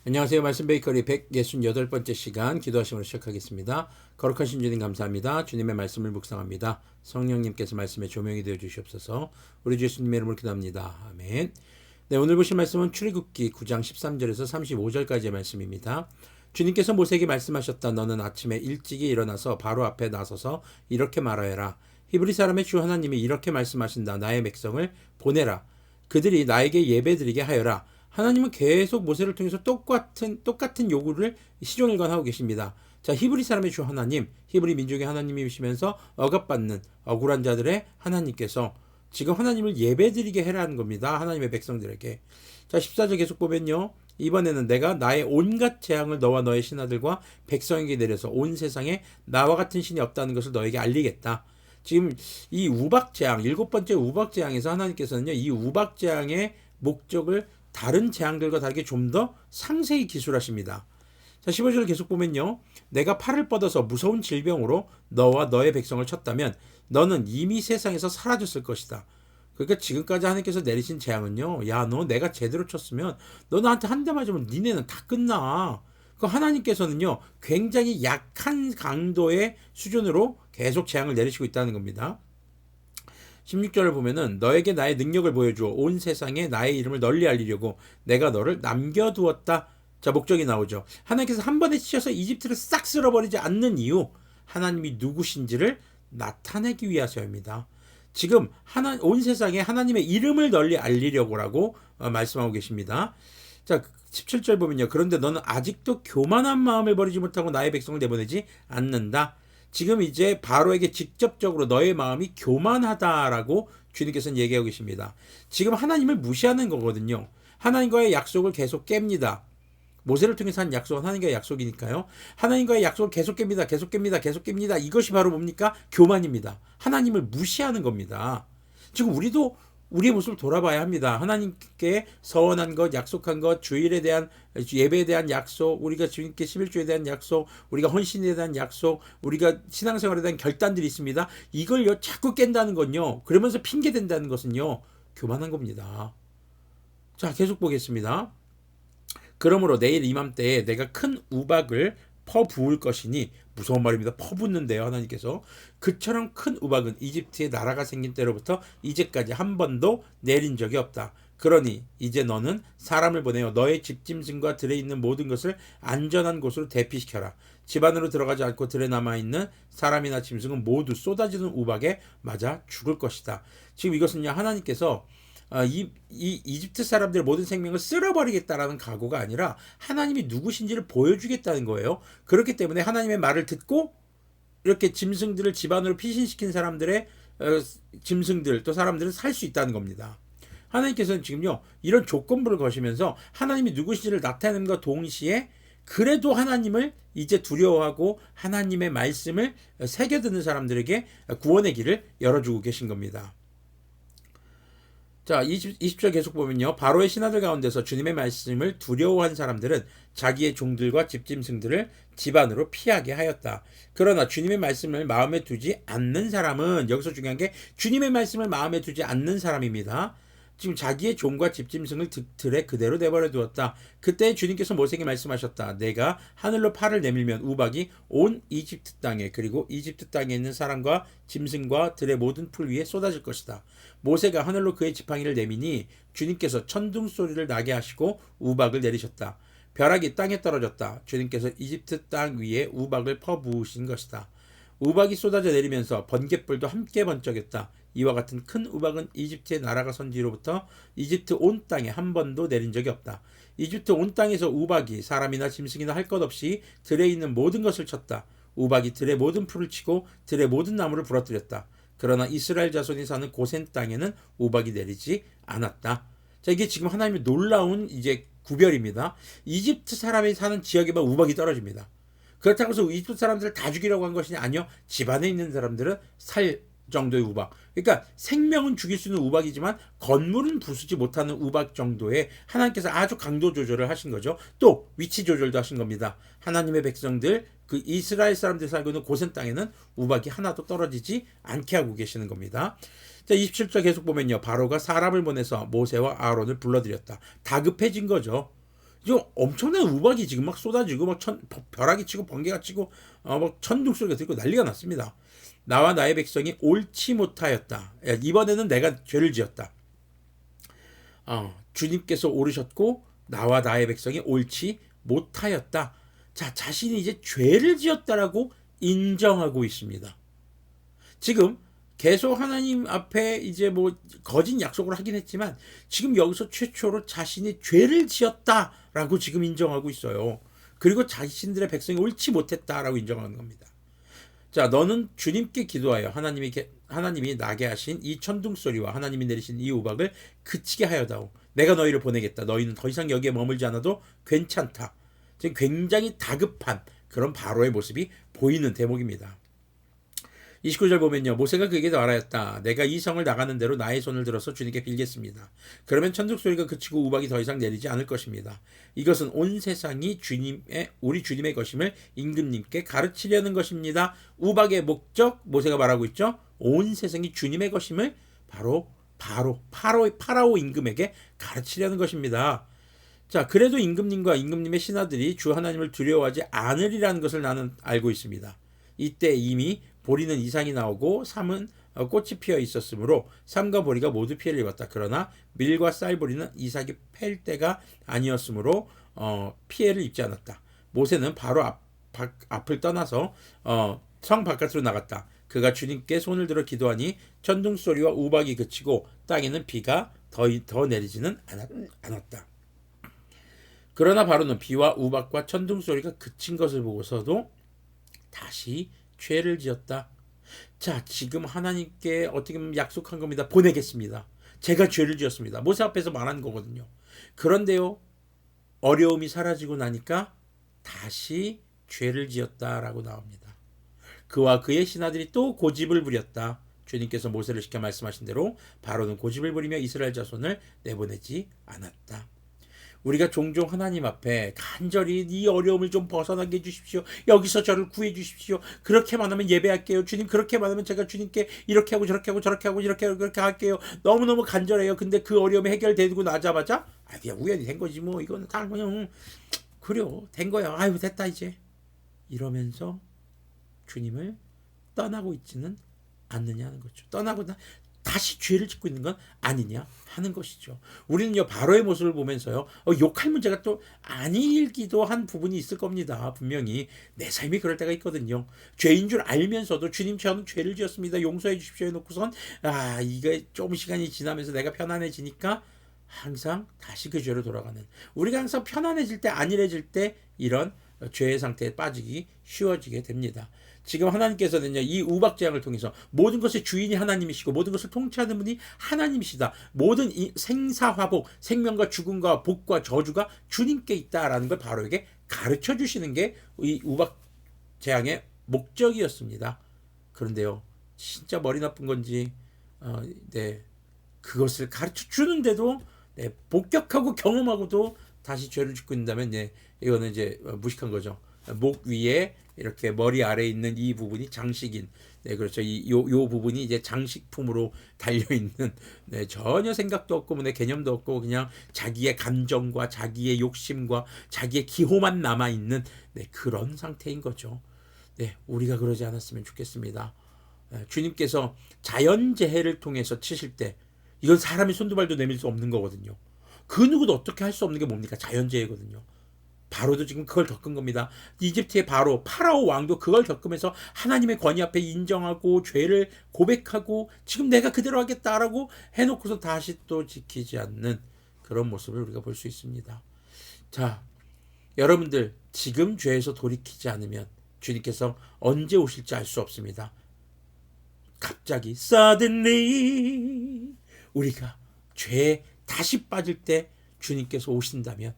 안녕하세요. 말씀 베이커리 168번째 시간 기도하심으로 시작하겠습니다. 거룩하신 주님 감사합니다. 주님의 말씀을 묵상합니다. 성령님께서 말씀에 조명이 되어 주시옵소서. 우리 주 예수님의 이름으로 기도합니다. 아멘. 네, 오늘 보실 말씀은 출애굽기 9장 13절에서 35절까지의 말씀입니다. 주님께서 모세에게 말씀하셨다. 너는 아침에 일찍이 일어나서 바로 앞에 나서서 이렇게 말하여라. 히브리 사람의 주 하나님이 이렇게 말씀하신다. 나의 백성을 보내라. 그들이 나에게 예배드리게 하여라. 하나님은 계속 모세를 통해서 똑같은 요구를 시종일관 하고 계십니다. 자, 히브리 사람의 주 하나님, 히브리 민족의 하나님이시면서 억압받는 억울한 자들의 하나님께서 지금 하나님을 예배드리게 해라는 겁니다. 하나님의 백성들에게. 자, 14절 계속 보면요. 이번에는 내가 나의 온갖 재앙을 너와 너의 신하들과 백성에게 내려서 온 세상에 나와 같은 신이 없다는 것을 너에게 알리겠다. 지금 이 우박재앙, 일곱 번째 우박재앙에서 하나님께서는요, 이 우박재앙의 목적을 다른 재앙들과 다르게 좀 더 상세히 기술하십니다. 자, 15절 계속 보면요. 내가 팔을 뻗어서 무서운 질병으로 너와 너의 백성을 쳤다면 너는 이미 세상에서 사라졌을 것이다. 그러니까 지금까지 하나님께서 내리신 재앙은요. 야, 너 내가 제대로 쳤으면 너 나한테 한 대 맞으면 니네는 다 끝나. 그 하나님께서는요. 굉장히 약한 강도의 수준으로 계속 재앙을 내리시고 있다는 겁니다. 16절을 보면은 너에게 나의 능력을 보여주어 온 세상에 나의 이름을 널리 알리려고 내가 너를 남겨두었다. 자, 목적이 나오죠. 하나님께서 한 번에 치셔서 이집트를 싹 쓸어버리지 않는 이유, 하나님이 누구신지를 나타내기 위해서입니다. 지금 온 세상에 하나님의 이름을 널리 알리려고라고 말씀하고 계십니다. 자, 17절 보면요. 그런데 너는 아직도 교만한 마음을 버리지 못하고 나의 백성을 내보내지 않는다. 지금 이제 바로에게 직접적으로 너의 마음이 교만하다라고 주님께서는 얘기하고 계십니다. 지금 하나님을 무시하는 거거든요. 하나님과의 약속을 계속 깹니다. 모세를 통해서 한 약속은 하나님과의 약속이니까요. 하나님과의 약속을 계속 깹니다. 계속 깹니다. 계속 깹니다. 이것이 바로 뭡니까? 교만입니다. 하나님을 무시하는 겁니다. 지금 우리도 우리의 모습을 돌아봐야 합니다. 하나님께 서원한 것, 약속한 것, 주일에 대한 예배에 대한 약속, 우리가 주님께 11조에 대한 약속, 우리가 헌신에 대한 약속, 우리가 신앙생활에 대한 결단들이 있습니다. 이걸요 자꾸 깬다는 건요. 그러면서 핑계 댄다는 것은요. 교만한 겁니다. 자, 계속 보겠습니다. 그러므로 내일 이맘때에 내가 큰 우박을 퍼부을 것이니, 무서운 말입니다. 퍼붓는데요, 하나님께서. 그처럼 큰 우박은 이집트의 나라가 생긴 때로부터 이제까지 한 번도 내린 적이 없다. 그러니 이제 너는 사람을 보내어 너의 집짐승과 들에 있는 모든 것을 안전한 곳으로 대피시켜라. 집 안으로 들어가지 않고 들에 남아있는 사람이나 짐승은 모두 쏟아지는 우박에 맞아 죽을 것이다. 지금 이것은요, 하나님께서 이집트 사람들의 모든 생명을 쓸어버리겠다라는 각오가 아니라 하나님이 누구신지를 보여주겠다는 거예요. 그렇기 때문에 하나님의 말을 듣고 이렇게 짐승들을 집안으로 피신시킨 사람들의 짐승들 또 사람들은 살 수 있다는 겁니다. 하나님께서는 지금요 이런 조건부를 거시면서 하나님이 누구신지를 나타내는과 동시에 그래도 하나님을 이제 두려워하고 하나님의 말씀을 새겨듣는 사람들에게 구원의 길을 열어주고 계신 겁니다. 자, 20절 계속 보면요. 바로의 신하들 가운데서 주님의 말씀을 두려워한 사람들은 자기의 종들과 집짐승들을 집 안으로 피하게 하였다. 그러나 주님의 말씀을 마음에 두지 않는 사람은, 여기서 중요한 게 주님의 말씀을 마음에 두지 않는 사람입니다. 지금 자기의 종과 집짐승을 들에 그대로 내버려 두었다. 그때 주님께서 모세에게 말씀하셨다. 내가 하늘로 팔을 내밀면 우박이 온 이집트 땅에, 그리고 이집트 땅에 있는 사람과 짐승과 들의 모든 풀 위에 쏟아질 것이다. 모세가 하늘로 그의 지팡이를 내미니 주님께서 천둥 소리를 나게 하시고 우박을 내리셨다. 벼락이 땅에 떨어졌다. 주님께서 이집트 땅 위에 우박을 퍼부으신 것이다. 우박이 쏟아져 내리면서 번갯불도 함께 번쩍였다. 이와 같은 큰 우박은 이집트의 나라가 선 뒤로부터 이집트 온 땅에 한 번도 내린 적이 없다. 이집트 온 땅에서 우박이 사람이나 짐승이나 할 것 없이 들에 있는 모든 것을 쳤다. 우박이 들의 모든 풀을 치고 들의 모든 나무를 부러뜨렸다. 그러나 이스라엘 자손이 사는 고센 땅에는 우박이 내리지 않았다. 자, 이게 지금 하나님의 놀라운 이제 구별입니다. 이집트 사람이 사는 지역에만 우박이 떨어집니다. 그렇다고 해서 이집트 사람들을 다 죽이려고 한 것이 아니요. 집안에 있는 사람들은 살 정도의 우박. 그러니까 생명은 죽일 수 있는 우박이지만 건물은 부수지 못하는 우박 정도의 하나님께서 아주 강도 조절을 하신 거죠. 또 위치 조절도 하신 겁니다. 하나님의 백성들, 그 이스라엘 사람들이 살고 있는 고센 땅에는 우박이 하나도 떨어지지 않게 하고 계시는 겁니다. 자, 27절 계속 보면요. 바로가 사람을 보내서 모세와 아론을 불러들였다. 다급해진 거죠. 지금 엄청난 우박이 지금 막 쏟아지고 막 벼락이 치고 번개가 치고 막 천둥 소리가 들고 난리가 났습니다. 나와 나의 백성이 옳지 못하였다. 이번에는 내가 죄를 지었다. 주님께서 오르셨고 나와 나의 백성이 옳지 못하였다. 자, 자신이 이제 죄를 지었다라고 인정하고 있습니다. 지금 계속 하나님 앞에 이제 뭐 거짓 약속을 하긴 했지만 지금 여기서 최초로 자신이 죄를 지었다라고 지금 인정하고 있어요. 그리고 자신들의 백성이 옳지 못했다라고 인정하는 겁니다. 자, 너는 주님께 기도하여 하나님이 나게 하신 이 천둥 소리와 하나님이 내리신 이 우박을 그치게 하여다오. 내가 너희를 보내겠다. 너희는 더 이상 여기에 머물지 않아도 괜찮다. 지금 굉장히 다급한 그런 바로의 모습이 보이는 대목입니다. 29절 보면요. 모세가 그에게 말하였다. 내가 이 성을 나가는 대로 나의 손을 들어서 주님께 빌겠습니다. 그러면 천둥 소리가 그치고 우박이 더 이상 내리지 않을 것입니다. 이것은 온 세상이 우리 주님의 것임을 임금님께 가르치려는 것입니다. 우박의 목적 모세가 말하고 있죠. 온 세상이 주님의 것임을 바로 파라오 임금에게 가르치려는 것입니다. 자, 그래도 임금님과 임금님의 신하들이 주 하나님을 두려워하지 않으리라는 것을 나는 알고 있습니다. 이때 이미 보리는 이상이 나오고 삼은 꽃이 피어 있었으므로 삼과 보리가 모두 피해를 입었다. 그러나 밀과 쌀보리는 이삭이 팰 때가 아니었으므로 피해를 입지 않았다. 모세는 바로 앞을 떠나서 성 바깥으로 나갔다. 그가 주님께 손을 들어 기도하니 천둥 소리와 우박이 그치고 땅에는 비가 더 내리지는 않았다. 그러나 바로는 비와 우박과 천둥 소리가 그친 것을 보고서도 다시 죄를 지었다. 자, 지금 하나님께 어떻게 보면 약속한 겁니다. 보내겠습니다. 제가 죄를 지었습니다. 모세 앞에서 말한 거거든요. 그런데요, 어려움이 사라지고 나니까 다시 죄를 지었다라고 나옵니다. 그와 그의 신하들이 또 고집을 부렸다. 주님께서 모세를 시켜 말씀하신 대로 바로는 고집을 부리며 이스라엘 자손을 내보내지 않았다. 우리가 종종 하나님 앞에 간절히 이 어려움을 좀 벗어나게 해주십시오. 여기서 저를 구해 주십시오. 그렇게만 하면 예배할게요. 주님, 그렇게만 하면 제가 주님께 이렇게 하고 저렇게 하고 저렇게 하고 이렇게 하고 그렇게 할게요. 너무너무 간절해요. 근데 그 어려움이 해결되고 나자마자 그냥 우연히 된 거지 뭐. 이거는 다 그냥 그래요. 된 거야. 아유, 됐다 이제. 이러면서 주님을 떠나고 있지는 않느냐는 거죠. 떠나고 다시 죄를 짓고 있는 건 아니냐 하는 것이죠. 우리는요, 바로의 모습을 보면서요, 욕할 문제가 또 아니기도 한 부분이 있을 겁니다. 분명히 내 삶이 그럴 때가 있거든요. 죄인 줄 알면서도 주님, 저는 죄를 지었습니다. 용서해 주십시오 해놓고선 이게 좀 시간이 지나면서 내가 편안해지니까 항상 다시 그 죄로 돌아가는, 우리가 항상 편안해질 때, 안일해질 때 이런 죄의 상태에 빠지기 쉬워지게 됩니다. 지금 하나님께서는요, 이 우박재앙을 통해서 모든 것의 주인이 하나님이시고 모든 것을 통치하는 분이 하나님이시다. 모든 이 생사화복, 생명과 죽음과 복과 저주가 주님께 있다라는 걸 바로에게 가르쳐 주시는 게 이 우박재앙의 목적이었습니다. 그런데요, 진짜 머리 나쁜 건지 그것을 가르쳐 주는데도 복격하고 경험하고도 다시 죄를 짓고 있다면 이거는 이제 무식한 거죠. 목 위에 이렇게 머리 아래에 있는 이 부분이 장식인, 그렇죠. 요 부분이 이제 장식품으로 달려있는, 전혀 생각도 없고, 개념도 없고, 그냥 자기의 감정과 자기의 욕심과 자기의 기호만 남아있는, 그런 상태인 거죠. 우리가 그러지 않았으면 좋겠습니다. 주님께서 자연재해를 통해서 치실 때, 이건 사람이 손도 발도 내밀 수 없는 거거든요. 그 누구도 어떻게 할 수 없는 게 뭡니까? 자연재해거든요. 바로도 지금 그걸 겪은 겁니다. 이집트의 파라오 왕도 그걸 겪으면서 하나님의 권위 앞에 인정하고 죄를 고백하고 지금 내가 그대로 하겠다라고 해놓고서 다시 또 지키지 않는 그런 모습을 우리가 볼 수 있습니다. 자, 여러분들 지금 죄에서 돌이키지 않으면 주님께서 언제 오실지 알 수 없습니다. 갑자기 suddenly 우리가 죄에 다시 빠질 때 주님께서 오신다면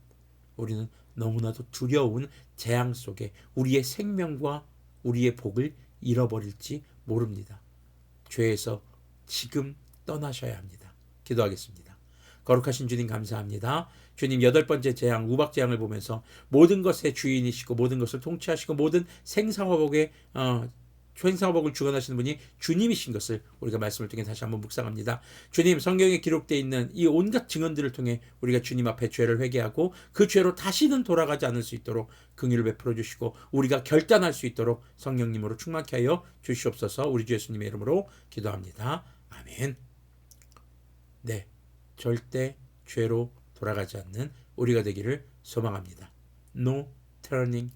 우리는 너무나도 두려운 재앙 속에 우리의 생명과 우리의 복을 잃어버릴지 모릅니다. 죄에서 지금 떠나셔야 합니다. 기도하겠습니다. 거룩하신 주님, 감사합니다. 주님, 8번째 재앙, 우박재앙을 보면서 모든 것의 주인이시고 모든 것을 통치하시고 모든 생사화복의 생사복을 주관하시는 분이 주님이신 것을 우리가 말씀을 통해 다시 한번 묵상합니다. 주님, 성경에 기록되어 있는 이 온갖 증언들을 통해 우리가 주님 앞에 죄를 회개하고 그 죄로 다시는 돌아가지 않을 수 있도록 긍휼을 베풀어 주시고 우리가 결단할 수 있도록 성령님으로 충만케 하여 주시옵소서. 우리 주 예수님의 이름으로 기도합니다. 아멘. 네, 절대 죄로 돌아가지 않는 우리가 되기를 소망합니다. No turning